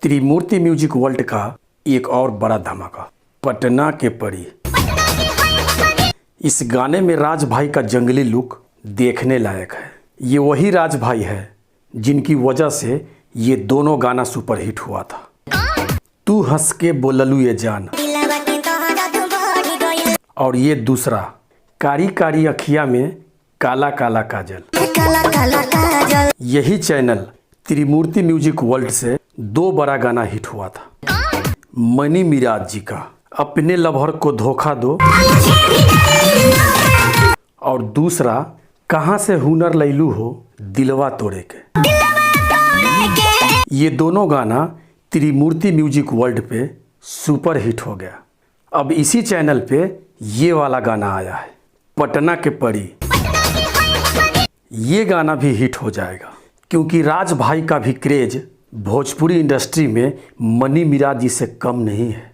त्रिमूर्ति music world का एक और बड़ा धमाका पटना के परी। इस गाने में राज भाई का जंगली लुक देखने लायक है। ये वही राज भाई है जिनकी वजह से ये दोनों गाना सुपरहिट हुआ था। तू हंस के बोललू ये जान, और ये दूसरा कारी कारी अखिया में काला काला काजल। यही चैनल त्रिमूर्ति म्यूजिक वर्ल्ड से दो बड़ा गाना हिट हुआ था। मनी मिराज जी का अपने लवर को धोखा दो, और दूसरा कहाँ से हुनर लैलू हो दिलवा तोड़े के। ये दोनों गाना त्रिमूर्ति म्यूजिक वर्ल्ड पे सुपर हिट हो गया। अब इसी चैनल पे ये वाला गाना आया है पटना के परी। ये गाना भी हिट हो जाएगा क्योंकि राज भाई का भी क्रेज भोजपुरी इंडस्ट्री में मनी मिराज जी से कम नहीं है।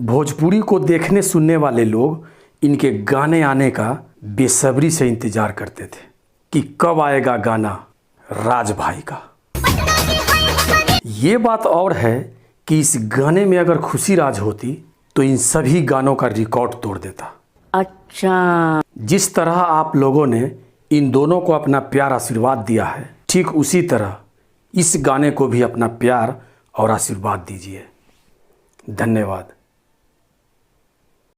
भोजपुरी को देखने सुनने वाले लोग इनके गाने आने का बेसब्री से इंतजार करते थे कि कब आएगा गाना राज भाई का। ये बात और है कि इस गाने में अगर खुशी राज होती तो इन सभी गानों का रिकॉर्ड तोड़ देता। अच्छा, जिस तरह आप लोगों ने इन दोनों को अपना प्यार आशीर्वाद दिया है, ठीक उसी तरह इस गाने को भी अपना प्यार और आशीर्वाद दीजिए। धन्यवाद।